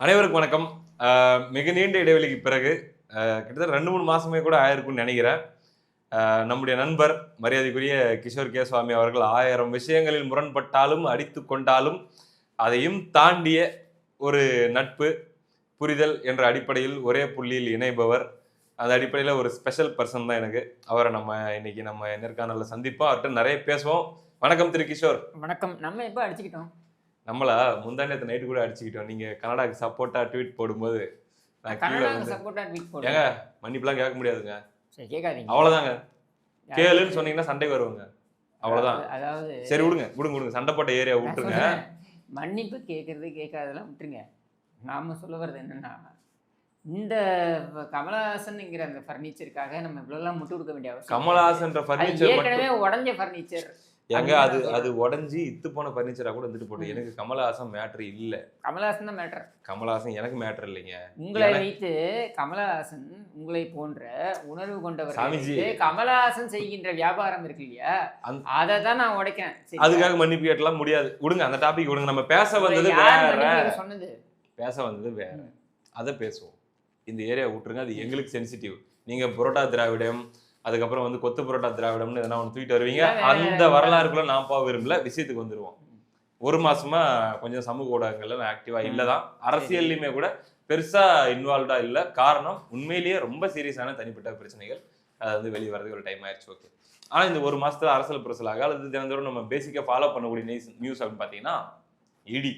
அனைவருக்கும் வணக்கம். மிக நீண்ட இடைவெளிக்கு பிறகு கிட்டத்தட்ட 2-3 மாசமே கூட ஆயிருக்கும்னு நினைக்கிறேன். நம்முடைய நண்பர் மரியாதைக்குரிய கிஷோர் கே. சுவாமி அவர்கள் 1000 விஷயங்களில் முரண்பட்டாலும், அடித்துக் கொண்டாலும், அதையும் தாண்டிய ஒரு நட்பு, புரிதல் என்ற அடிப்படையில் ஒரே புள்ளியில் இணைபவர். அந்த அடிப்படையில் ஒரு ஸ்பெஷல் பர்சன் தான் எனக்கு. அவரை இன்னைக்கு நம்ம நேர்காணல்ல சந்திப்போம். அவர்கிட்ட நிறைய பேசுவோம். வணக்கம் திரு கிஷோர். வணக்கம். நம்ம எப்போ அடிச்சுக்கிட்டோம்? நம்மளா முந்தானேத்து நைட்டு கூட அடிச்சுக்கிட்டோம். நீங்க கனடாக்கு சப்போர்ட்டா ட்வீட் போடும்போது நான் கீழே வந்து சப்போர்ட்டா ட்வீட் ஏங்க போடுறேன். மன்னிப்புலாம் கேட்க முடியாதுங்க. சரி, கேட்காதீங்க. அவ்வளவுதாங்க. கேளுன்னு சொன்னீங்கன்னா சண்டைக்கு வருவாங்க. அவ்வளவுதான். அதாவது சரி விடுங்க. சண்டை போட்ட ஏரியா விட்டுருங்க. மன்னிப்பு கேட்கறது கேட்காதெல்லாம் விட்டுருங்க. நாம சொல்ல வர்றது என்னன்னா, இந்த கமலஹாசன்ங்கிற அந்த ஃபர்னிச்சருக்காக நம்ம இவ்வளோலாம் முட்டு கொடுக்க வேண்டிய அவசியம். கமலஹாசன்ற ஃபர்னிச்சர் ஏற்கனவே உடஞ்ச ஃபர்னிச்சர். ஏங்க அது உடஞ்சி இத்து போன ஃபர்னிச்சரா கூட வந்துட்டு போட்டு. எனக்கு கமலஹாசன் மேட்ரு இல்ல. கமலஹாசன் தான் மேட்டர். கமலஹாசன் எனக்கு மேட்ரு இல்லைங்க. உங்களை வைத்து கமலஹாசன் உங்களை போன்ற உணர்வு கொண்டவர் சாமிஜி கமலஹாசன் செய்கின்ற வியாபாரம் இருக்கு இல்லையா, அதை தான் நான் உடைக்கிறேன். அதுக்காக மன்னிப்பு கேட்டலாம் முடியாது. விடுங்க, அந்த டாபிக் விடுங்க. நம்ம பேச வந்தது வேற. சொன்னது பேச வந்தது வேற. அதை பேசுவோம். இந்த ஏரியா விட்டுருங்க. அது எங்களுக்கு சென்சிட்டிவ். நீங்க புரோட்டா திராவிடம், அதுக்கப்புறம் வந்து கொத்து புரோட்டா திராவிடம்னு எதனா ஒன்று தூக்கிட்டு வருவீங்க. அந்த வரலாறுக்குள்ள நான் போக விரும்பல. விஷயத்துக்கு வந்துருவோம். ஒரு மாசமா கொஞ்சம் சமூக ஊடகங்கள்ல நான் ஆக்டிவா இல்லதான். அரசியல்லையுமே கூட பெருசா இன்வால்வ்டா இல்ல. காரணம் உண்மையிலேயே ரொம்ப சீரியஸான தனிப்பட்ட பிரச்சனைகள். அது வந்து வெளியே வரதுக்கு ஒரு டைம் ஆயிடுச்சு. ஓகே. ஆனா இந்த ஒரு மாசத்துல அரசியல் பிரச்சலாக அல்லது தினந்தோறும் நம்ம பேசிக்கா ஃபாலோ பண்ணக்கூடிய நியூஸ் அப்படின்னு பாத்தீங்கன்னா இடி.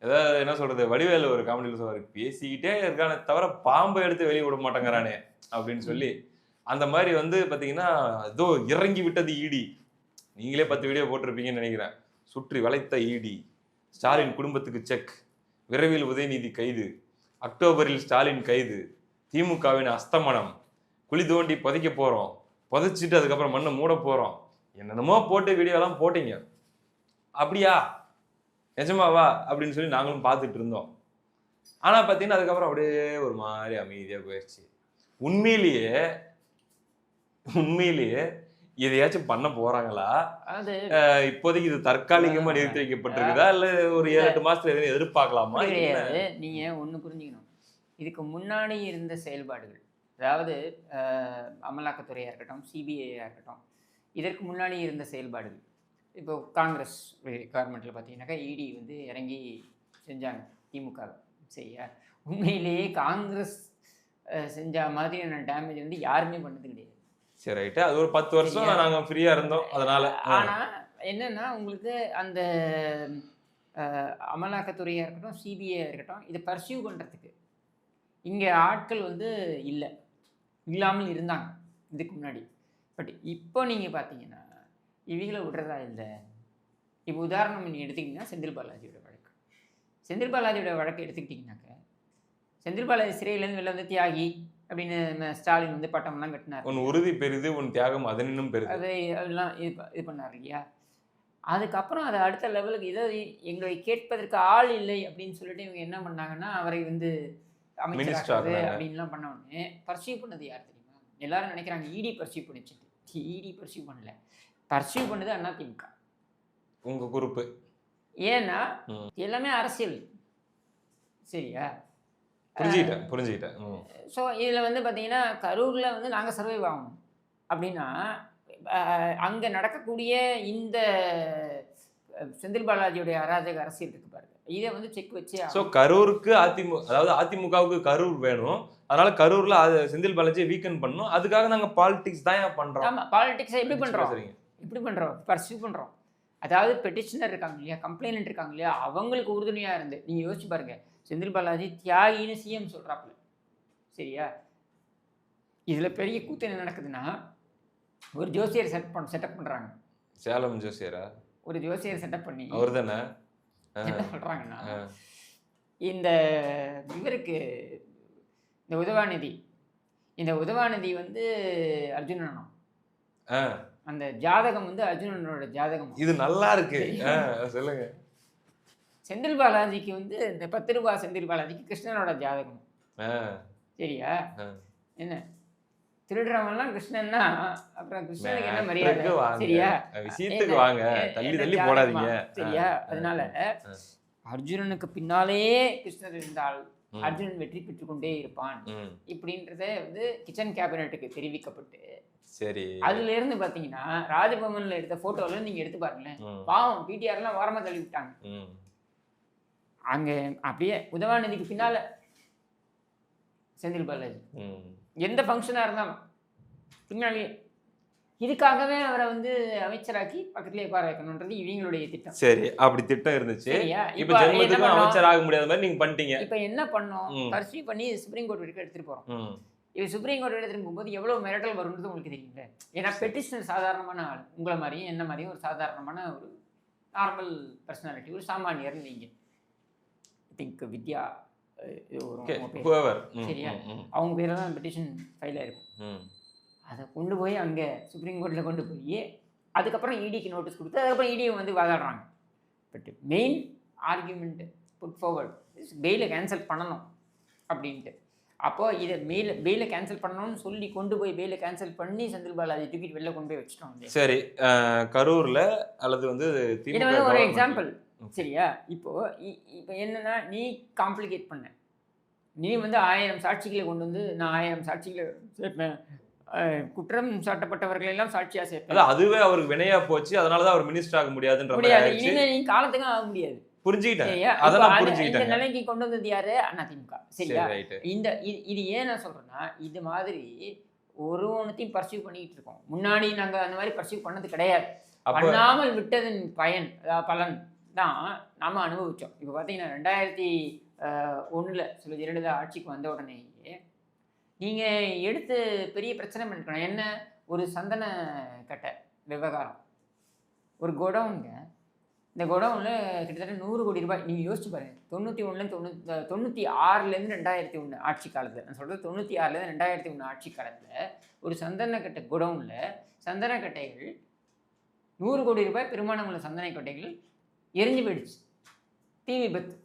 ஏதாவது என்ன சொல்றது, வடிவேலு ஒரு காமெடியில் சொல்வாரு, பேசிக்கிட்டே இருக்கானே தவிர பாம்பை எடுத்து வெளியே விட மாட்டேங்கிறானே அப்படின்னு சொல்லி. அந்த மாதிரி வந்து பாத்தீங்கன்னா ஏதோ இறங்கி விட்டது ஈடி. நீங்களே 10 வீடியோ போட்டிருப்பீங்கன்னு நினைக்கிறேன். சுற்றி வளைத்த ஈடி, ஸ்டாலின் குடும்பத்துக்கு செக், விரைவில் உதயநிதி கைது, அக்டோபரில் ஸ்டாலின் கைது, திமுகவின் அஸ்தமனம், குழி தோண்டி புதைக்க போறோம், புதைச்சிட்டு அதுக்கப்புறம் மண்ணை மூட போறோம், என்னென்னமோ போட்டு வீடியோலாம் போட்டீங்க. அப்படியா, நிஜமாவா அப்படின்னு சொல்லி நாங்களும் பார்த்துட்டு இருந்தோம். ஆனா பாத்தீங்கன்னா அதுக்கப்புறம் அப்படியே ஒரு மாதிரி அமைதியா போயிடுச்சு. உண்மையிலேயே எதையாச்சும் பண்ண போறாங்களா? இப்போதைக்கு இது தற்காலிகமா நிறுத்தி வைக்கப்பட்டிருக்குதா இல்ல ஒரு 7-8 மாசத்துல எதுவும் எதிர்பார்க்கலாமா? நீங்க ஒண்ணு புரிஞ்சுக்கணும். இதுக்கு முன்னாடி இருந்த செயல்பாடுகள், அதாவது அமலாக்கத்துறையா இருக்கட்டும், சிபிஐயா இருக்கட்டும், இதற்கு முன்னாடி இருந்த செயல்பாடுகள், இப்போ காங்கிரஸ் கவர்மெண்ட்ல பார்த்தீங்கன்னாக்கா இடி வந்து இறங்கி செஞ்சாங்க திமுக. சரியா? உண்மையிலேயே காங்கிரஸ் செஞ்ச மாதிரியான டேமேஜ் வந்து யாருமே பண்ணது கிடையாது. சரி, ரைட்டு. அது ஒரு 10 வருஷம் நாங்க ஃப்ரீயா இருந்தோம். அதனால ஆனா என்னன்னா, உங்களுக்கு அந்த அமலாக்கத்துறையா இருக்கட்டும், சிபிஐயா இருக்கட்டும், இதை பர்சியூ பண்றதுக்கு இங்க ஆட்கள் வந்து இல்லாமல் இருந்தாங்க இதுக்கு முன்னாடி. பட் இப்போ நீங்க பார்த்தீங்கன்னா இவங்களை விடுறதா இல்லை. இப்போ உதாரணம் நீங்கள் எடுத்துக்கிட்டிங்கன்னா செந்தில் பாலாஜியோட வழக்கு. செந்தில் பாலாஜியோட வழக்கு எடுத்துக்கிட்டிங்கனாக்க, செந்தில் பாலாஜி சிறையிலேருந்து வெளில வந்து தியாகி அப்படின்னு ஸ்டாலின் வந்து பட்டம்லாம் கட்டினார். உன் உறுதி பெரிது, உன் தியாகம் அதனினும் பெரிது, அதை அதெல்லாம் இது பண்ணார் இல்லையா. அதுக்கப்புறம் அதை அடுத்த லெவலுக்கு இதை எங்களை கேட்பதற்கு ஆள் இல்லை அப்படின்னு சொல்லிட்டு இவங்க என்ன பண்ணாங்கன்னா, அவரை வந்து அமைச்சராக அப்படின்லாம் பண்ண உடனே பர்சீவ் பண்ணது யார் தெரியுமா? எல்லாரும் நினைக்கிறாங்க இடி பர்சீவ் பண்ணிச்சுட்டு. இடி பர்சீவ் பண்ணல, பர்சீவ் பண்ணது அதிமுக. உங்க குரூப்பு. ஏன்னா எல்லாமே அரசியல். சரியா? புரிஞ்சுக்கிட்டேன். ஸோ இதில் வந்து பார்த்தீங்கன்னா கரூரில் வந்து நாங்கள் சர்வைவ் ஆகணும் அப்படின்னா, அங்கே நடக்கக்கூடிய இந்த செந்தில் பாலாஜியோடைய அராஜக அரசியல் இருக்கு பாருங்க, இதை வந்து செக் வச்சு. ஸோ கரூருக்கு அதிமுகவுக்கு கரூர் வேணும். அதனால கரூர்ல செந்தில் பாலாஜியை வீக்கன் பண்ணணும். அதுக்காக நாங்க பாலிடிக்ஸ் தான் பண்றோம். ஆமா, பாலிடிக்ஸை எப்படி பண்றோம்? பர்சியூ பண்றோம். அதாவது பெட்டிஷனர் இருக்காங்க இல்லையா, கம்ப்ளைண்ட் இருக்காங்க இல்லையா, அவங்களுக்கு உறுதுணையா இருந்து நீங்க யோசிச்சு பாருங்க. செந்தில் பாலாஜி தியாகின்னு சிஎம் சொல்றாப்புல. சரியா? இதுல பெரிய கூத்து என்ன நடக்குதுன்னா, ஒரு ஜோசியர் செட்டப் பண்றாங்க. சேலம் ஜோசியரா? ஒரு ஜோசியர் செட்டப் பண்ணி அவர் தானே என்ன சொல்றாங்கன்னா, இந்த இவருக்கு இந்த உதவாநிதி வந்து அர்ஜுனனும், அந்த ஜாதகம் வந்து அர்ஜுனனோட ஜாதகம். இது நல்லா இருக்கு, சொல்லுங்க. செந்தில் பாலாஜிக்கு வந்து இந்த 10 ரூபாய் செந்தில் பாலாஜிக்கு கிருஷ்ணனோட ஜாதகம். சரியா? என்ன திருடுறவன்லாம் கிருஷ்ணன்னா, அப்புறம் கிருஷ்ணனுக்கு என்ன மரியாதை? சரியா? விஷயத்துக்கு வாங்க, தள்ளி போடாதீங்க. சரியா? அதனால அர்ஜுனனுக்கு பின்னாலே கிருஷ்ணர் இருந்தால் அர்ஜுனன் வெற்றி பெற்று கொண்டே இருப்பான் இப்படின்றத வந்து கிச்சன் கேபினெட்டுக்கு தெரிவிக்கப்பட்டு சரி அதுல இருந்து பாத்தீங்கன்னா ராஜபவன்ல எடுத்த போட்டோல நீங்க எடுத்து பாருங்களேன், பாவம் பிடிஆர்லாம் ஓரமா தள்ளி விட்டாங்க. அங்க அப்படியே உதவாநிதிக்கு பின்னால செந்தில் பாலாஜி எந்த ஃபங்க்ஷனா இருந்தாலும் பின்னாலேயே. இதுக்காகவே அவரை வந்து அமைச்சராக்கி பக்கத்துலேயே உட்கார வைக்கணும்ன்றது இவங்களுடைய திட்டம். சரி, அப்படி திட்டம் இருந்துச்சு. இப்ப ஜென்மத்துக்கு அமைச்சர் ஆக முடியாத மாதிரி நீங்க பண்ணிட்டீங்க. இப்ப என்ன பண்ணோம், பர்சீவ் பண்ணி சுப்ரீம் கோர்ட் வரைக்கும் எடுத்துட்டு போறோம். இது சுப்ரீம் கோர்ட் எடுத்துட்டு போகும்போது எவ்வளவு மிரட்டல் வரும்ன்றது உங்களுக்கு தெரியுங்க. ஏன்னா பெட்டிஷனர் சாதாரணமான ஆள், உங்களை மாதிரியும் என்ன மாதிரியும் ஒரு சாதாரணமான ஒரு நார்மல் பர்சனாலிட்டி, ஒரு சாமானியர் நீங்க. ஐ திங்க் வித்யா சரியா, அவங்க பேரை தான் பெட்டிஷன் ஃபைல் ஆயிருக்கும். அதை கொண்டு போய் அங்கே சுப்ரீம் கோர்ட்டில் கொண்டு போய் அதுக்கப்புறம் இடிக்கு நோட்டீஸ் கொடுத்து அதுக்கப்புறம் இடியை வந்து வாதாடுறாங்க. But main argument put forward பெயிலை கேன்சல் பண்ணணும் அப்படின்ட்டு. அப்போது இதை பெயிலை கேன்சல் பண்ணணும்னு சொல்லி கொண்டு போய் பெயிலை கேன்சல் பண்ணி செந்தில் பாலாஜி தூக்கிட்டு வெளில கொண்டு போய் வச்சுட்டோம். சரி, கரூரில் அல்லது வந்து இது வந்து ஒரு எக்ஸாம்பிள் சரியா. இப்போ என்னன்னா, நீ காம்ப்ளிகேட் பண்ண, நீ வந்து 1000 சாட்சிகளை கொண்டு வந்து நான் 1000 சாட்சிகளை சேர்ப்பேன், குற்றம் சாட்டப்பட்டவர்கள் எல்லாம் சாட்சியா சேர்ப்பேன், அதுவே அவருக்கு வினையா போச்சு, அதனாலதான் அவர் மினிஸ்டர் ஆக முடியாதுன்ற முடியாது. இனிமே நீ காலத்துக்கும் ஆக முடியாது. இந்த நிலைக்கு கொண்டு வந்தது யாரு? அதிமுக சரியா. இது ஏன் நான் சொல்றேன்னா, இது மாதிரி ஒரு ஒன்றையும் பர்சீவ் பண்ணிட்டு இருக்கோம். முன்னாடி நாங்க அந்த மாதிரி பர்சீவ் பண்ணது கிடையாது. பண்ணாமல் விட்டதன் பலன் தான் நாம அனுபவிச்சோம். இப்போ பார்த்தீங்கன்னா 2001 சில ஜெயலலிதா ஆட்சிக்கு வந்த உடனேயே நீங்கள் எடுத்து பெரிய பிரச்சனை பண்ணிக்கணும். என்ன, ஒரு சந்தன கட்டை விவகாரம், ஒரு குடவுனுங்க. இந்த குடவுனில் கிட்டத்தட்ட 100 கோடி ரூபாய். நீங்கள் யோசிச்சு பாருங்கள், 96லேருந்து 2001 ஆட்சி காலத்தில், நான் சொல்கிறது 96லேருந்து 2001 ஆட்சி காலத்தில் ஒரு சந்தன கட்டை குடவுனில் சந்தன கட்டைகள் 100 கோடி ரூபாய் பெருமானம் உள்ள சந்தன கட்டைகள் எரிஞ்சு போயிடுச்சு, தீ விபத்து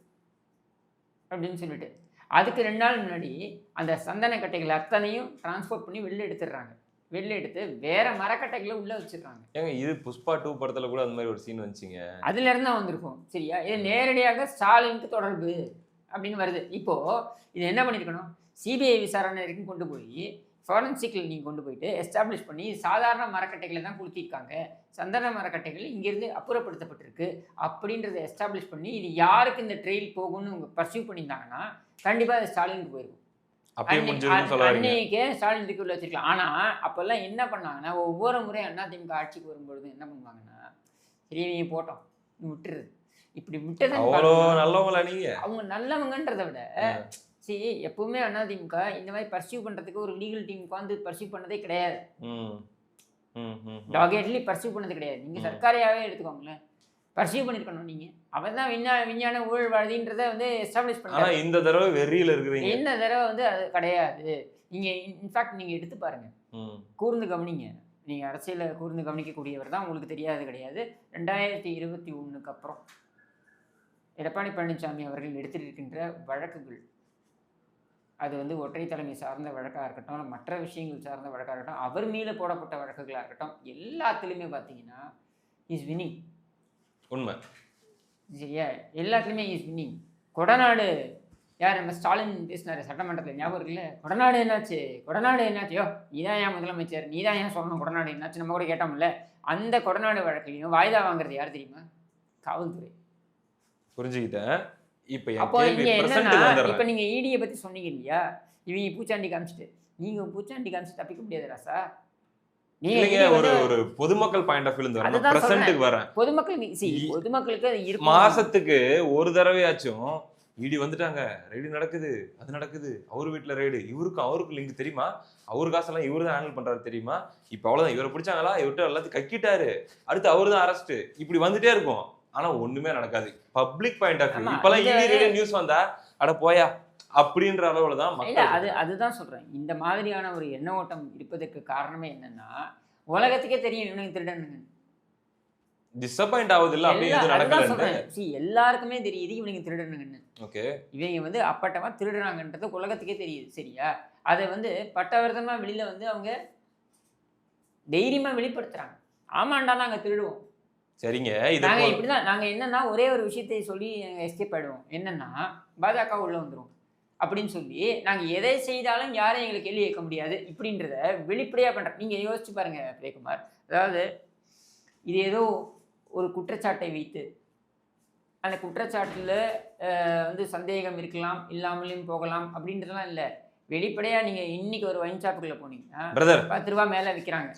அப்படின்னு சொல்லிட்டு. அதுக்கு 2 நாள் முன்னாடி அந்த சந்தன கட்டைகள் அத்தனையும் டிரான்ஸ்போர்ட் பண்ணி வெளில எடுத்துடுறாங்க. வெளில எடுத்து வேற மரக்கட்டைகளை உள்ள வச்சிருக்காங்க. ஏங்க, இது புஷ்பா 2 படத்துல கூட அந்த மாதிரி ஒரு சீன் வந்துச்சுங்க. அதுல இருந்தா வந்திருக்கும் சரியா. இது நேரடியாக ஸ்டாலினுக்கு தொடர்பு அப்படின்னு வருது. இப்போ இது என்ன பண்ணிருக்கணும், சிபிஐ விசாரணை வரைக்கும் கொண்டு போய் ஃபாரன்சிக்கில் நீங்கள் கொண்டு போயிட்டு எஸ்டாப்ளிஷ் பண்ணி சாதாரண மரக்கட்டைகளை தான் கொளுத்திருக்காங்க, சந்தன மரக்கட்டைகள் இங்கேருந்து அப்புறப்படுத்தப்பட்டிருக்கு அப்படின்றத எஸ்டாப்ளிஷ் பண்ணி இது யாருக்கு இந்த ட்ரெயில் போகும்னு அவங்க பர்சீவ் பண்ணியிருந்தாங்கன்னா கண்டிப்பாக அது ஸ்டாலினுக்கு போயிருக்கும். அன்னைக்கே ஸ்டாலின் இதுக்குள்ள வச்சிருக்கலாம். ஆனால் அப்போல்லாம் என்ன பண்ணாங்கன்னா, ஒவ்வொரு முறையும் அதிமுக ஆட்சிக்கு வரும்பொழுது என்ன பண்ணுவாங்கன்னா, சரி நீ போட்டோம் விட்டுருது. இப்படி விட்டது அவங்க நல்லவங்கன்றதை விட சரி, எப்பவுமே அதிமுக இந்த மாதிரி பர்சீவ் பண்றதுக்கு ஒரு லீகல் டீம் உட்காந்து பர்சீவ் பண்ணதே கிடையாது. டாகேட்லி பர்சீவ் பண்ணது கிடையாது. நீங்க சர்க்காரியாவே எடுத்துக்கோங்களேன், பர்சீவ் பண்ணிருக்கணும். நீங்க அவர் தான் விஞ்ஞான ஊழல்வாதின்றதை வந்து எஸ்டாப்ளிஷ் பண்ணாங்க. இந்த தடவை வெறியில இருக்கிறீங்க. இந்த தடவை வந்து அது கிடையாது. நீங்க இன்ஃபேக்ட் நீங்க எடுத்து பாருங்க, கூர்ந்து கவனிங்க. நீங்க அரசியலை கூர்ந்து கவனிக்கக்கூடியவர் தான், உங்களுக்கு தெரியாது கிடையாது. 2021 அப்புறம் எடப்பாடி பழனிசாமி அவர்கள் எடுத்துட்டு இருக்கின்ற வழக்குகள், அது வந்து ஒற்றை தலைமை சார்ந்த வழக்காக இருக்கட்டும், இல்லை மற்ற விஷயங்கள் சார்ந்த வழக்காக இருக்கட்டும், அவர் மீது போடப்பட்ட வழக்குகளாக இருக்கட்டும், எல்லாத்துலேயுமே பார்த்தீங்கன்னா இஸ் வின்னிங். உண்மை சரியா, எல்லாத்துலேயுமே இஸ் வின்னிங். கொடநாடு யார், நம்ம ஸ்டாலின் பேசினார் சட்டமன்றத்தில், ஞாபகம் இருக்குல்ல? கொடநாடு என்னாச்சு, கொடநாடு என்னாச்சியோ, நீதான் ஏன் முதலமைச்சர், நீதான் ஏன் சொல்லணும் கொடநாடு என்னாச்சு, நம்ம கூட கேட்டோம்ல. அந்த கொடநாடு வழக்கையும் வாய்தா வாங்குறது யார் தெரியுமா? காவல்துறை. புரிஞ்சுக்கிட்டேன். அப்போ இங்கே என்னன்னா, இப்போ நீங்கள் இடியை பற்றி சொன்னீங்க இல்லையா, இவங்க பூச்சாண்டி காமிச்சிட்டு, நீங்கள் பூச்சாண்டி காமிச்சு தப்பிக்க முடியாது ராசா. ஒரு பொதுமக்கள் பாயிண்ட் ஆஃப் வியூல இருந்து பிரசன்ட்க்கு வரேன். பொதுமக்களுக்கு மாசத்துக்கு ஒரு தடவையாச்சும் இடி வந்துட்டாங்க, ரெய்டு நடக்குது, அது நடக்குது, அவர் வீட்டுல ரெய்டு, அவருக்கு லிங்க் தெரியுமா, அவரு காசெல்லாம் இவரு தான் ஹேண்டில் பண்றாரு தெரியுமா, இப்ப அவ்வளவுதான், இவரை பிடிச்சாங்களா, இவர்கிட்ட எல்லாத்தையும் கக்கிட்டாரு, அடுத்து அவரு தான் அரெஸ்ட், இப்படி வந்துட்டே இருக்கும். ஆனா ஒண்ணுமே நடக்காது. பப்ளிக் பாயிண்ட் ஆஃப் வியூ இப்பெல்லாம் இடி நியூஸ் வந்தா அட போயா அப்படின்ற அளவுல தான் மக்கள். அதுதான் சொல்றேன், இந்த மாதிரியான ஒரு எண்ண ஓட்டம் இருப்பதற்கு காரணமே என்னன்னா, உலகத்துக்கே தெரியும் இவனுக்கு திருடனுங்க. டிசப்பாயிண்ட் ஆகுது இல்ல, அப்படி எது நடக்கல. எல்லாருக்குமே தெரியுது இவனுக்கு திருடனுங்கன்னு. ஓகே, இவங்க வந்து அப்பட்டமா திருடுறாங்கன்றது உலகத்துக்கே தெரியுது சரியா. அதை வந்து பட்டவர்த்தமா வெளியில வந்து அவங்க தைரியமா வெளிப்படுத்துறாங்க. ஆமாண்டா நாங்க திருடுவோம். சரிங்க. நாங்க இப்படிதான் நாங்க என்னன்னா ஒரே ஒரு விஷயத்தை சொல்லி எஸ்கேப் ஆயிடுவோம். என்னன்னா பாஜக உள்ள வந்துரும் அப்படின்னு சொல்லி நாங்க எதை செய்தாலும் யாரும் எங்களை கேள்வி கேட்க முடியாது இப்படின்றத வெளிப்படையா பண்றோம். நீங்க யோசிச்சு பாருங்க பிரியகுமார். அதாவது இது ஏதோ ஒரு குற்றச்சாட்டை வைத்து அந்த குற்றச்சாட்டுல வந்து சந்தேகம் இருக்கலாம், இல்லாமலும் போகலாம் அப்படின்றதெல்லாம் இல்ல. வெளிப்படையா நீங்க இன்னைக்கு ஒரு ஒயின் ஷாப்புக்குள்ள போனீங்கன்னா பிரதர் 10 ரூபாய் மேல விக்கிறாங்க.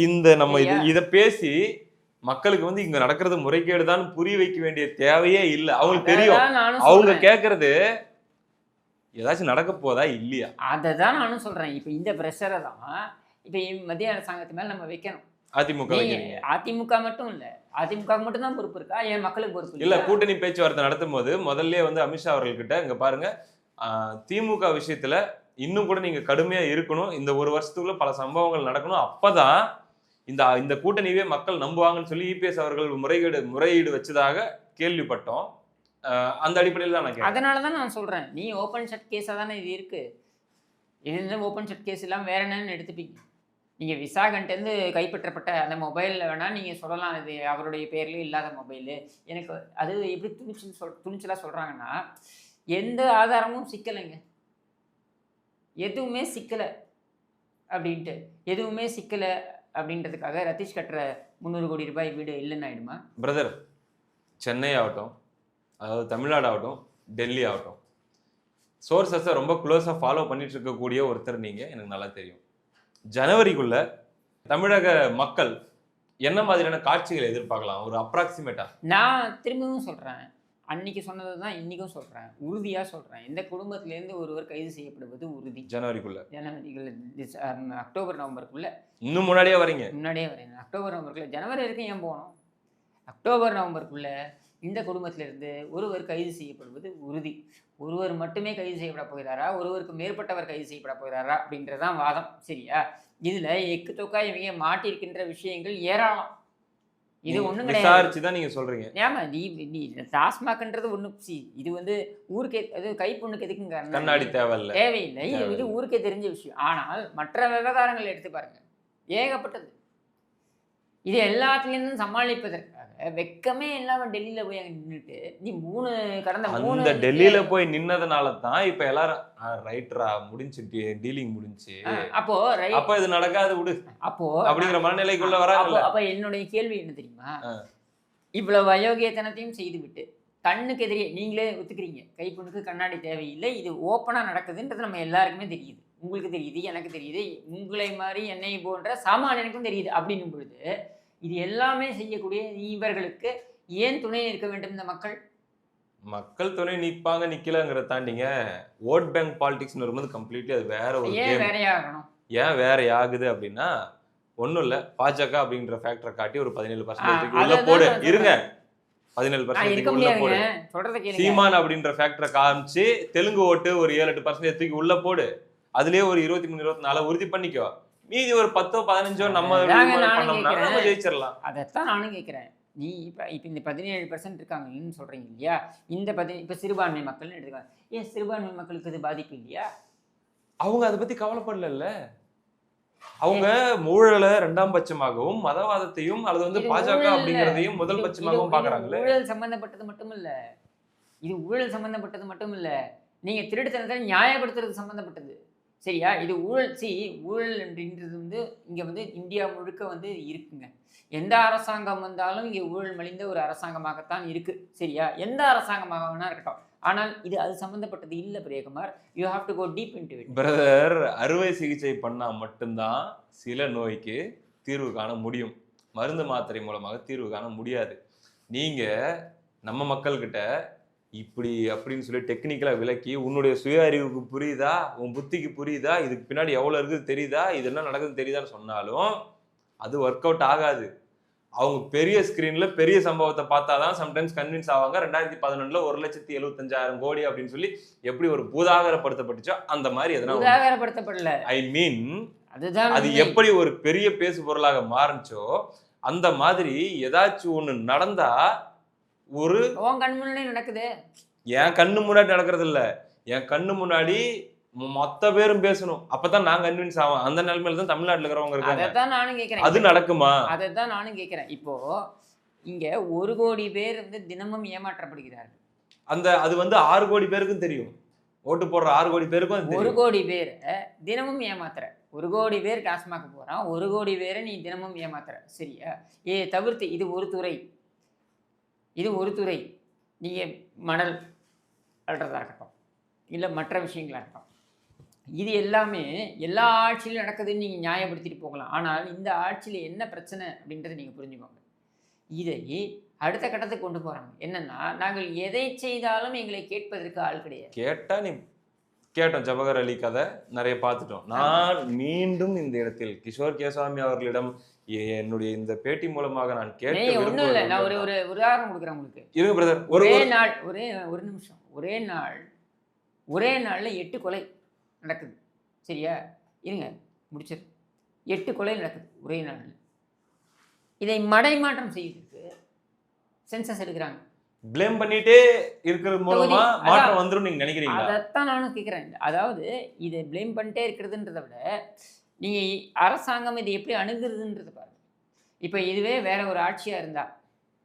இந்த நம்ம இத பேசி மக்களுக்கு வந்து இங்க நடக்கிறது முறைகேடுதான் புரிய வைக்க வேண்டிய தேவையே இல்ல. அவங்களுக்கு தெரியும். அவங்க கேக்குறது ஏதாச்சும் நடக்க போதா இல்லையா? அததான் நானும் சொல்றேன். இப்ப இந்த பிரஷரை தான் இப்ப மத்திய அரசாங்கத்து மேல நம்ம வைக்கணும். அதிமுக மட்டும் இல்ல, அதிமுக மட்டும் தான் பொறுப்பு இருக்கா? ஏன் மக்களுக்கு பொறுப்பு இல்ல? கூட்டணி பேச்சுவார்த்தை நடத்தும் போது முதல்ல வந்து அமித்ஷா அவர்கள்கிட்ட இங்க பாருங்க, திமுக விஷயத்துல இன்னும் கூட நீங்க கடுமையா இருக்கணும், இந்த ஒரு வருஷத்துக்குள்ள பல சம்பவங்கள் நடக்கணும், அப்பதான் இந்த கூட்டணியே மக்கள் நம்புவாங்கன்னு சொல்லி இபிஎஸ் அவர்கள் முறையீடு வச்சதாக கேள்விப்பட்டோம். அந்த அடிப்படையில் தான் நான் அதனாலதான் நான் சொல்றேன், நீ ஓபன் ஷட் கேஸா தானே இது இருக்கு. இது ஓபன் ஷட் கேஸ் எல்லாம் வேற என்னன்னு எடுத்துப்பீங்க. நீங்க விசாகன்ட்டு கைப்பற்றப்பட்ட அந்த மொபைலில் வேணா நீங்க சொல்லலாம், இது அவருடைய பேர்லயும் இல்லாத மொபைலு. எனக்கு அது எப்படி துணிச்சலா சொல்றாங்கன்னா, எந்த ஆதாரமும் சிக்கலைங்க, எதுவுமே சிக்கலை அப்படின்ட்டு, எதுவுமே சிக்கலை அப்படின்றதுக்காக ரத்தீஷ் கட்டுற 300 கோடி ரூபாய் வீடு இல்லைன்னு ஆயிடுமா? பிரதர், சென்னை ஆகட்டும், அதாவது தமிழ்நாடு ஆகட்டும், டெல்லி ஆகட்டும், சோர்சஸை ரொம்ப க்ளோஸாக ஃபாலோ பண்ணிட்டு இருக்கக்கூடிய ஒருத்தர் நீங்க, எனக்கு நல்லா தெரியும். ஜனவரிக்குள்ள தமிழக மக்கள் என்ன மாதிரியான காட்சிகளை எதிர்பார்க்கலாம்? ஒரு அப்ராக்சிமேட்டா நான் திரும்பவும் சொல்றேன், அன்னைக்கு சொன்னது தான் இன்னைக்கும் சொல்றேன், உறுதியா சொல்றேன். இந்த குடும்பத்திலேருந்து ஒருவர் கைது செய்யப்படுவது உறுதி. ஜனவரிக்குள்ள அக்டோபர் நவம்பருக்குள்ள. இன்னும் முன்னாடியே வரீங்க? முன்னாடியே வரீங்க. அக்டோபர் நவம்பருக்குள்ள. ஜனவரி வரைக்கும் ஏன் போகணும்? அக்டோபர் நவம்பருக்குள்ள இந்த குடும்பத்திலிருந்து ஒருவர் கைது செய்யப்படுவது உறுதி. ஒருவர் மட்டுமே கைது செய்யப்பட போகிறாரா, ஒருவருக்கு மேற்பட்டவர் கைது செய்யப்பட போகிறாரா அப்படின்றதான் வாதம். சரியா? இதுல எக்கு தொக்கா இவங்க மாட்டிருக்கின்ற விஷயங்கள் ஏராளம். இது ஒண்ணும் கிடையாது. விசாரிச்சுதான் நீங்க சொல்றீங்க. ஏமா நீ டாஸ்மாக்ன்றது ஒண்ணு இது வந்து ஊருக்கே அது கைப்பொண்ணுக்கு எதுக்குங்க கண்ணாடி தேவையில்லை. இது ஊருக்கே தெரிஞ்ச விஷயம். ஆனால் மற்ற விவகாரங்கள் எடுத்து பாருங்க, ஏகப்பட்டது. இது எல்லாத்துலேருந்தும் சமாளிப்பதற்காக வெக்கமே இல்லாம டெல்லியில போய் அங்க நின்றுட்டு நீ கடந்த டெல்லியில போய் நின்னதுனால தான் இப்ப எல்லாரும் ரைட்டரா முடிஞ்சு டீலிங் முடிஞ்சு அப்போ இது நடக்காது விடு அப்போ அப்படிங்கிற மனநிலைக்குள்ள வராங்க. அப்ப என்னுடைய கேள்வி என்ன தெரியுமா, இவ்வளவு அயோக்கியத்தனத்தையும் செய்து விட்டு கண்ணுக்கு எதிரே நீங்களே ஒத்துக்கிறீங்க, கைப்பொண்ணுக்கு கண்ணாடி தேவையில்லை, இது ஓப்பனா நடக்குதுன்றது நம்ம எல்லாருக்குமே தெரியுது, உங்களுக்கு தெரியுது, எனக்கு தெரியுது, உங்களை மாதிரி என்னை போன்ற சாமானியனுக்கும் தெரியுது. அப்படின்னும் பொழுது இது எல்லாமே செய்யக்கூடிய இவர்களுக்கு ஏன் துணை இருக்க வேண்டும்? இந்த மக்கள் துணை நிற்பாங்க நிக்கலங்கிறத தாண்டிங்க ஓட் பேங்க் பாலிடிக்ஸ்னு வரும்போது கம்ப்ளீட்லி அது வேற ஒரு ஏன் வேறையாகணும். ஏன் வேற ஆகுது அப்படின்னா ஒன்றும் இல்லை, பாஜக அப்படின்ற ஃபேக்டரை காட்டி ஒரு 17% உள்ள போடு, இருங்க 17% உள்ள போடு, சீமான் அப்படின்ற ஃபேக்டரை காமிச்சு தெலுங்கு ஓட்டு ஒரு 7-8% தூக்கி உள்ள போடு, அதுலயே ஒரு 23-24 உறுதி பண்ணிக்கோ, மீதி ஒரு 10-15 நம்ம ஜெயிச்சிடலாம். அதைத்தான் நானும் கேட்கிறேன். நீ இப்ப இந்த 17% இருக்காங்கன்னு சொல்றீங்க இல்லையா, இந்த இப்ப சிறுபான்மை மக்கள்னு எடுத்துக்காங்க, ஏன் சிறுபான்மை மக்களுக்கு இது பாதிப்பு இல்லையா? அவங்க அதை பத்தி கவலைப்படல. அவங்க ஊழலை 2ஆம் பட்சமாகவும் மதவாதத்தையும் அல்லது வந்து பாஜக அப்படிங்கிறதையும் முதல் பட்சமாகவும் பாக்குறாங்களே. ஊழல் சம்பந்தப்பட்டது மட்டும் இல்ல, இது ஊழல் சம்பந்தப்பட்டது மட்டும் இல்ல, நீங்க திருட்டுத்தனத்தை நியாயப்படுத்துறது சம்பந்தப்பட்டது. சரியா? இது ஊழல் அப்படின்றது வந்து இங்க வந்து இந்தியா முழுக்க வந்து இருக்குங்க. எந்த அரசாங்கம் வந்தாலும் இங்க ஊழல் மலிந்த ஒரு அரசாங்கமாகத்தான் இருக்கு. சரியா? எந்த அரசாங்கமாக வேணா இருக்கட்டும், ஆனால் இது அது சம்பந்தப்பட்டது இல்ல Priyakumar. You have to go deep into it. Brother, அறுவை சிகிச்சை பண்ணா மட்டும்தான் சில நோய்க்கு தீர்வு காண முடியும், மருந்து மாத்திரை மூலமாக தீர்வு காண முடியாது. நீங்க நம்ம மக்கள்கிட்ட இப்படி அப்படின்னு சொல்லி டெக்னிக்கலா விளக்கி உன்னுடைய சுய அறிவுக்கு புரியுதா, உன் புத்திக்கு புரியுதா, இதுக்கு பின்னாடி எவ்வளவு இருக்குது தெரியுதா, இது என்ன நடக்குதுன்னு தெரியுதான்னு சொன்னாலும் அது ஒர்க் அவுட் ஆகாது. அவங்க பெரிய ஸ்கிரீன்ல பெரிய சம்பவத்தை பார்த்தாதான் சம்டைம்ஸ் கன்வின்ஸ் ஆவாங்க. 2011 1,75,000 கோடி அப்படின்னு சொல்லி எப்படி ஒரு பூதாகரப்படுத்தப்பட்டுச்சோ அந்த மாதிரி எதனா ஐ மீன் அது எப்படி ஒரு பெரிய பேசு பொருளாக மாறுச்சோ அந்த மாதிரி ஏதாச்சும் ஒண்ணு நடந்தா ஒரு கண் முன்னாடி நடக்குது. என் கண்ணு முன்னாடி நடக்கிறது இல்ல, என் கண்ணு முன்னாடி மொத்த பேரும் பேசணும், அப்பதான் நான் கன்வின்ஸ் ஆவேன். அந்த நிலைமையில தான் தமிழ்நாட்டுல இருக்கிறவங்க இருக்காங்க. அதைத்தான் நானும் கேட்கிறேன். அது நடக்குமா? அதைத்தான் நானும் கேட்கிறேன். இப்போ இங்கே 1 கோடி பேர் வந்து தினமும் ஏமாற்றப்படுகிறார்கள். அது வந்து 6 கோடி பேருக்கும் தெரியும். ஓட்டு போடுற 6 கோடி பேருக்கும் அது 1 தெரியும். கோடி பேரை தினமும் ஏமாத்துற. 1 கோடி பேர் டாஸ்மாக் போகிறான், 1 கோடி பேரை நீ தினமும் ஏமாத்துற. சரியா? தவிர்த்து இது ஒரு துறை, இது ஒரு துறை. நீங்கள் மணல் அள்ளுறதா இருக்கட்டும், இல்லை மற்ற விஷயங்களாக இருக்கட்டும், இது எல்லாமே எல்லா ஆட்சியிலும் நடக்குதுன்னு நீங்கள் நியாயப்படுத்திட்டு போகலாம். ஆனால் இந்த ஆட்சியில் என்ன பிரச்சனை அப்படின்றத நீங்கள் புரிஞ்சுக்கோங்க. இதை அடுத்த கட்டத்துக்கு கொண்டு போகிறாங்க. என்னன்னா, நாங்கள் எதை செய்தாலும் எங்களை கேட்பதற்கு ஆள் கிடையாது. கேட்டோம் ஜவஹர் அலி கதை நிறைய பார்த்துட்டோம். நான் மீண்டும் இந்த இடத்தில் கிஷோர் கேசாமி அவர்களிடம் என்னுடைய இந்த பேட்டி மூலமாக நான் கேட்க ஒன்றும் இல்லை. நான் ஒரு உதாரணம் கொடுக்குறேன் உங்களுக்கு. இருங்க பிரதர். ஒரே நாள் ஒரு நிமிஷம். ஒரே நாளில் 8 கொலை நடக்குது. சரியா? இருங்க முடிச்சிரு. 8 கொலை நடக்குது ஒரே நாளில். இதை மடைமாற்றம் செய்வதற்கு சென்சஸ் எடுக்கிறாங்க. ப்ளேம் பண்ணிட்டே இருக்கிறது மூலமா மாற்றம் வந்துரும் நீங்க நினைக்கிறீங்களா? அதைத்தான் நானும் கேட்குறேன். அதாவது இதை ப்ளேம் பண்ணிட்டே இருக்கிறதுன்றதை விட நீங்கள் அரசாங்கம் இதை எப்படி அணுகுறதுன்றது பாருங்க. இப்போ இதுவே வேற ஒரு ஆட்சியாக இருந்தால்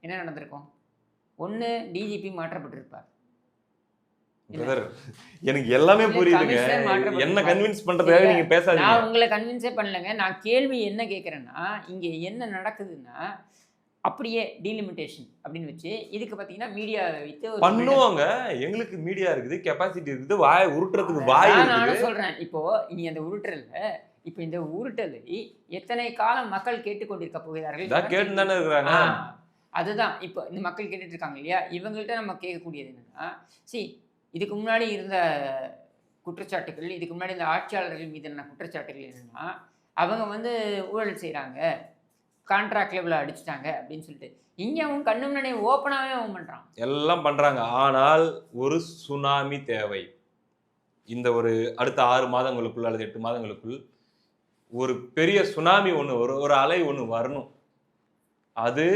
என்ன நடந்திருக்கும்? ஒன்று டிஜிபி மாற்றப்பட்டிருப்பார். எனக்கு எல்லாமே புரியுதுங்க. என்ன கன்வின்ஸ் பண்றதுக்காக நீங்க பேசாதீங்க. நான் உங்களை கன்வின்ஸே பண்ணலங்க. நான் கேள்வி என்ன கேட்குறேன்னா, இங்கே என்ன நடக்குதுன்னா, அப்படியே டீலிமிட்டேஷன் அப்படின்னு வச்சு இதுக்கு பார்த்தீங்கன்னா மீடியா வைத்து பண்ணுவாங்க. எங்களுக்கு மீடியா இருக்குது, கெப்பாசிட்டி இருக்குது, வாய் உருட்டுறதுக்கு வாய் நான் சொல்கிறேன். இப்போ இனி அந்த உருட்டல, இப்போ இந்த உருட்டலை எத்தனை காலம் மக்கள் கேட்டுக்கொண்டிருக்க போகிறார்கள்? கேட்டு தானே இருக்கிறாங்க. அதுதான் இப்போ இந்த மக்கள் கேட்டுட்டு இருக்காங்க இல்லையா? இவங்கள்ட்ட நம்ம கேட்கக்கூடியது என்னன்னா, இதுக்கு முன்னாடி இருந்த குற்றச்சாட்டுகள், இதுக்கு முன்னாடி இந்த ஆட்சியாளர்கள் மீதான குற்றச்சாட்டுகள் என்னென்னா, அவங்க வந்து ஊழல் செய்கிறாங்க, கான்ட்ராக்ட் லெவலில் அடிச்சிட்டாங்க அப்படின்னு சொல்லிட்டு இங்கே அவன் கண்ணு முன்னாடி ஓப்பனாகவே அவன் பண்ணுறான். எல்லாம் பண்ணுறாங்க. ஆனால் ஒரு சுனாமி தேவை. இந்த ஒரு அடுத்த 6 மாதங்களுக்குள் அல்லது 8 மாதங்களுக்குள் ஒரு பெரிய சுனாமி ஒன்று, ஒரு அலை ஒன்று வரணும். அது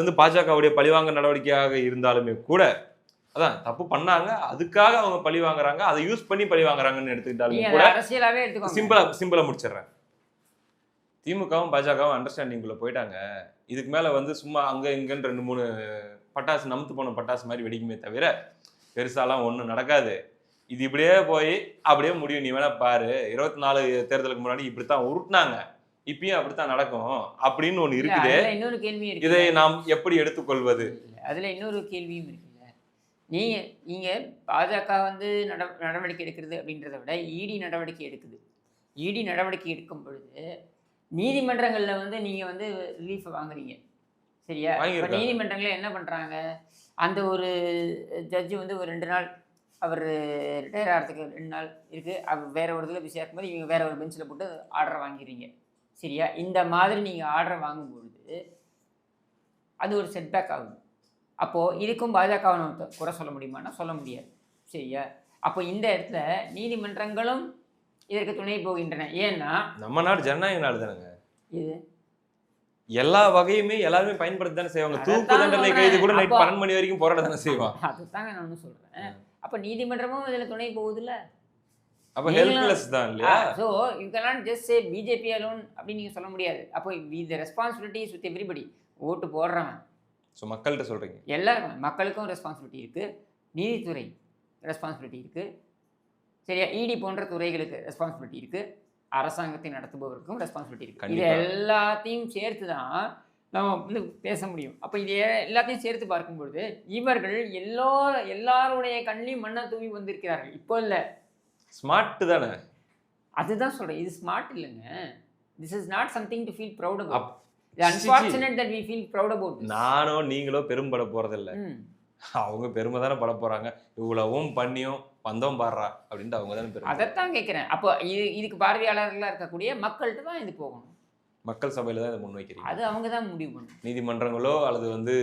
வந்து பாஜகவுடைய பழிவாங்க நடவடிக்கையாக இருந்தாலுமே கூட, அதான் தப்பு பண்ணாங்க, அதுக்காக அவங்க பழி வாங்குறாங்க, அதை யூஸ் பண்ணி பழி வாங்குறாங்கன்னு எடுத்துக்கிட்டாலுமே கூட அரசியலாவே எடுத்துக்கோங்க. சிம்பிளா முடிச்சிடுறேன். திமுகவும் பாஜகவும் அண்டர்ஸ்டாண்டிங்குள்ள போயிட்டாங்க. இதுக்கு மேல வந்து சும்மா அங்க இங்கன்னு 2-3 பட்டாசு நமுத்து போன பட்டாசு மாதிரி வெடிக்குமே தவிர பெருசாலாம் ஒன்றும் நடக்காது. இது இப்படியே போய் அப்படியே முடியும். நீ வேணா பாரு, 24 தேர்தலுக்கு முன்னாடி இப்படித்தான் உருட்டினாங்க, இப்பயும் அப்படித்தான் நடக்கும் அப்படின்னு ஒண்ணு இருக்குது. இன்னொரு கேள்வி இருக்கு, இதை நாம் எப்படி எடுத்துக்கொள்வது? அதுல இன்னொரு கேள்வியும் இருக்குல்ல. நீங்க பாஜக வந்து நடவடிக்கை எடுக்கிறது அப்படின்றத விட இடி நடவடிக்கை எடுக்குது. இடி நடவடிக்கை எடுக்கும் பொழுது நீதிமன்றங்களில் வந்து நீங்கள் வந்து ரிலீஃப் வாங்குறீங்க. சரியா? இப்போ நீதிமன்றங்களில் என்ன பண்ணுறாங்க, அந்த ஒரு ஜட்ஜு வந்து ஒரு 2 நாள் அவர் ரிட்டையர் ஆகிறதுக்கு 2 நாள் இருக்குது, அவர் வேறு ஒரு இதில் பிஸியாக இருக்கும்போது இவங்க வேறு ஒரு பெஞ்சில் போட்டு ஆர்டர் வாங்கிடுறீங்க. சரியா? இந்த மாதிரி நீங்கள் ஆர்டர் வாங்கும்பொழுது அது ஒரு செட்பேக் ஆகுது. அப்போது இதுக்கும் பாஜகவை குறை சொல்ல முடியுமான்னா சொல்ல முடியாது. சரியா? அப்போ இந்த இடத்துல நீதிமன்றங்களும் இதற்கு துணை போகின்றன. ஏன்னா நம்ம நாடு ஜனநாயக நாடு தானேங்க. இது எல்லா வகையுமே எல்லாருமே பயன்படுத்தி தானே செய்வாங்க. தூக்கு தண்டனை கைது கூட நைட் 12 மணி வரைக்கும் போராட தானே செய்வாங்க. அதுதாங்க நான் சொல்றேன். அப்ப நீதிமன்றமும் இதுல துணை போகுதுல்ல. அப்ப ஹெல்ப்லெஸ் தான் இல்லையா? So you cannot just say BJP alone அப்படி நீங்க சொல்ல முடியாது. அப்போ the responsibility is with everybody. ஓட்டு போடுறவன். ஸோ மக்கள்கிட்ட சொல்றீங்க. எல்லாரும் மக்களுக்கும் ரெஸ்பான்சிபிலிட்டி இருக்கு, நீதித்துறை ரெஸ்பான்சிபிலிட்டி இருக்கு. சரியா? இடி போன்ற துறைகளுக்கு ரெஸ்பான்சிபிலிட்டி இருக்குது, அரசாங்கத்தை நடத்துபவருக்கும் ரெஸ்பான்சிபிலிட்டி இருக்குது. இது எல்லாத்தையும் சேர்த்து தான் நம்ம வந்து பேச முடியும். அப்போ இது எல்லாத்தையும் சேர்த்து பார்க்கும்பொழுது இவர்கள் எல்லாருடைய கண்ணிலையும் மண்ணை தூவி வந்திருக்கிறார்கள். இப்போ இல்லை, ஸ்மார்ட் தானே. அதுதான் சொல்கிறேன், இது ஸ்மார்ட் இல்லைங்க. This is not something to feel proud about. Unfortunate that we feel proud about this. நானோ நீங்களோ பெரும்பட போகிறதில்ல, அவங்க பெருமை தானே பட போகிறாங்க. இவ்வளவும் பண்ணியும் வந்தோம் பாடுறா அப்படின்ட்டு அவங்க தானே பெருமை. அதைத்தான் கேட்குறேன். அப்போ இதுக்கு பார்வையாளர்களாக இருக்கக்கூடிய மக்கள்கிட்ட தான் இது போகணும். மக்கள் சபையில் தான் இதை முன்வைக்கிறீங்க. அது அவங்க தான் முடிவு பண்ணணும். நீதிமன்றங்களோ அல்லது வந்து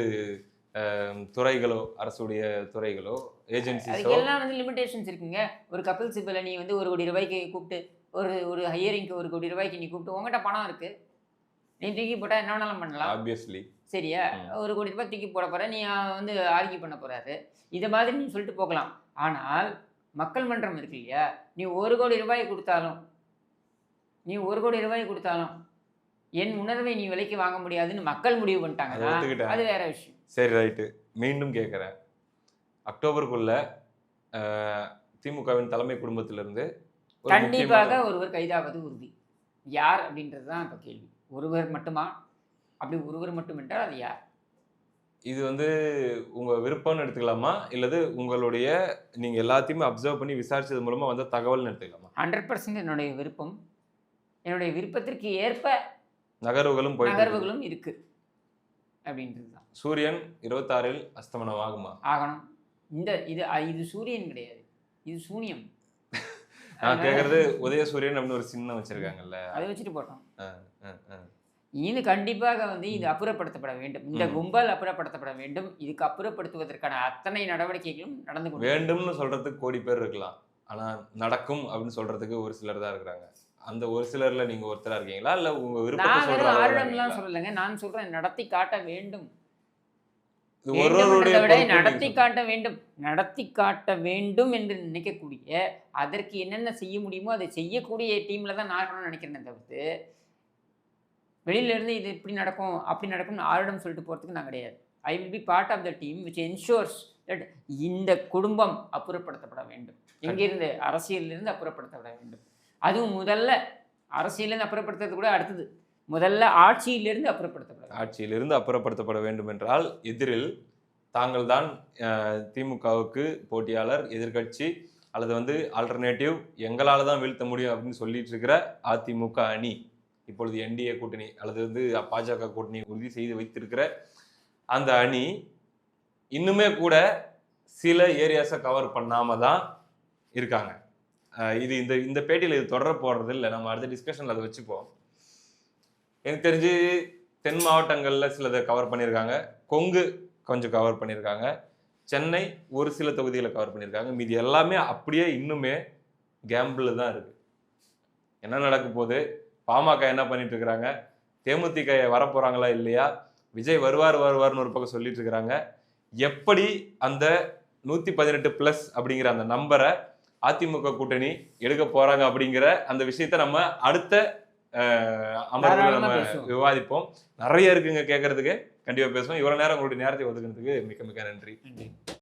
துறைகளோ, அரசுடைய துறைகளோ, ஏஜென்சிஸோ, எல்லாம் வந்து லிமிடேஷன்ஸ் இருக்குங்க. ஒரு கப்பல் சிப்பில் நீ வந்து 1 கோடி ரூபாய்க்கு கூப்பிட்டு ஒரு ஹையரிங்க்கு 1 கோடி ரூபாய்க்கு நீ கூப்பிட்டு உங்கள்கிட்ட பணம் இருக்குது, நீ தூக்கி போட்டால் என்ன வேணாலும் பண்ணலாம். ஆப்வியஸ்லி. சரியா? 1 கோடி ரூபாய் தூக்கி போட போகிற, நீ வந்து ஆர்கியூ பண்ண போகிறாரு, இதை மாதிரி நீ சொல்லிட்டு போகலாம். ஆனால் மக்கள் மன்றம் இருக்கு இல்லையா, நீ 1 கோடி ரூபாய் கொடுத்தாலும் என் உணர்வை நீ விலைக்கு வாங்க முடியாதுன்னு மக்கள் முடிவு பண்ணிட்டாங்கன்னா ஒத்துக்கிட்டேன். அது வேற விஷயம். சரி, ரைட்டு. மீண்டும் கேட்குறேன், அக்டோபருக்குள்ள திமுகவின் தலைமை குடும்பத்திலிருந்து ஒரு கண்டிப்பாக ஒருவர் கைதாவது உறுதி. யார் அப்படின்றது தான் இப்போ கேள்வி. ஒருவர் மட்டுமா? அப்படி ஒருவர் மட்டும் என்றால் அது யார்? இது வந்து உங்க விருப்பம்னு எடுத்துக்கலாமா, இல்லது உங்களுடைய நீங்க எல்லாத்தையுமே அப்சர்வ் பண்ணி விசாரிச்சது மூலமா வந்த தகவல்னு எடுத்துக்கலாமா? 100% என்னுடைய விருப்பம். என்னுடைய விருப்பத்திற்கு ஏற்ப நகர்வுகளும் போயிட்டு இருக்கு. நகர்வுகளும் இருக்கு அப்படின்றது தான். சூரியன் 26இல் அஸ்தமனம் ஆகுமா? ஆகணும். இது சூரியன் கிடையாது, இது சூனியம். நான் கேட்கறது உதயசூரியன் அப்படின்னு ஒரு சின்னம் வச்சிருக்காங்கல்ல, அதை வச்சுட்டு போட்டோம். ஆ. இது கண்டிப்பாக இது அப்புறப்படுத்தப்பட வேண்டும். இந்த கும்பல் அப்புறப்படுத்தப்பட வேண்டும். இதுக்கு அப்புறப்படுத்துவதற்கான அத்தனை நடவடிக்கைகளும் நடந்து கொண்டு வேண்டும்னு சொல்றதுக்கு கோடி பேர் இருக்கலாம், ஆனா நடக்கும் அப்படின்னு சொல்றதுக்கு ஒரு சிலர் தான் இருக்கிறாங்க. அந்த ஒரு சிலர்ல நீங்க ஒருத்தரா இருக்கீங்களா, இல்ல உங்க விருப்பத்தை நான் சொல்ற வெறும் அளவுல ஆர்வம்லாம் இருக்கீங்களா? சொல்லலைங்க. நான் சொல்றேன் நடத்தி காட்ட வேண்டும். இது வேண்டும் ஒருவருடைய என்றதை விட பொறுப்பு நடத்தி நீங்க காட்ட வேண்டும். நடத்தி காட்ட வேண்டும் என்று நினைக்கக்கூடிய, அதற்கு என்னென்ன செய்ய முடியுமோ அதை செய்யக்கூடிய டீம்ல தான் நான் இருக்கணும்னு நினைக்கிறேன் தவிர்த்து, வெளியில இருந்து இது இப்படி நடக்கும் அப்படி நடக்கும்னு ஆரிடம் சொல்லிட்டு போறதுக்கு நான் கிடையாது. I will be part of the team which ensures that இந்த குடும்பம் அப்புறப்படுத்தப்பட வேண்டும். எங்கிருந்து? அரசியலிருந்து அப்புறப்படுத்தப்பட வேண்டும். அதுவும் முதல்ல அரசியலிருந்து அப்புறப்படுத்துறது கூட அடுத்தது. முதல்ல ஆட்சியிலிருந்து அப்புறப்படுத்தப்பட வேண்டும். ஆட்சியிலிருந்து அப்புறப்படுத்தப்பட வேண்டும் என்றால் எதிரில் தாங்கள் தான் திமுகவுக்கு போட்டியாளர், எதிர்க்கட்சி அல்லது வந்து ஆல்டர்னேட்டிவ், எங்களால் தான் வீழ்த்த முடியும் அப்படின்னு சொல்லிட்டு இருக்கிற அதிமுக அணி, இப்பொழுது என்டிஏ கூட்டணி அல்லது வந்து பாஜக கூட்டணி உறுதி செய்து வைத்திருக்கிற அந்த அணி இன்னுமே கூட சில ஏரியாஸை கவர் பண்ணாம தான் இருக்காங்க. இது இந்த பேட்டியில் இது தொடர போடுறது இல்லை, நம்ம அடுத்த டிஸ்கஷனில் அதை வச்சுப்போம். எனக்கு தெரிஞ்சு தென் மாவட்டங்களில் சிலதை கவர் பண்ணியிருக்காங்க, கொங்கு கொஞ்சம் கவர் பண்ணியிருக்காங்க, சென்னை ஒரு சில தொகுதிகளை கவர் பண்ணியிருக்காங்க. மீதி எல்லாமே அப்படியே இன்னுமே கேம்பிள் தான் இருக்கு. என்ன நடக்க போகுது? பாமக என்ன பண்ணிட்டு இருக்கிறாங்க? தேமுதிக வரப்போறாங்களா இல்லையா? விஜய் வருவார்னு ஒரு பக்கம் சொல்லிட்டு இருக்கிறாங்க. எப்படி அந்த 118+ அப்படிங்கிற அந்த நம்பரை அதிமுக கூட்டணி எடுக்க போறாங்க அப்படிங்கிற அந்த விஷயத்த நம்ம அடுத்த அமர்வுல நம்ம விவாதிப்போம். நிறைய இருக்குங்க கேட்கறதுக்கு, கண்டிப்பா பேசுவோம். இவ்வளவு நேரம் உங்களுடைய நேரத்தை ஒதுக்குறதுக்கு மிக்க மிக்க நன்றி.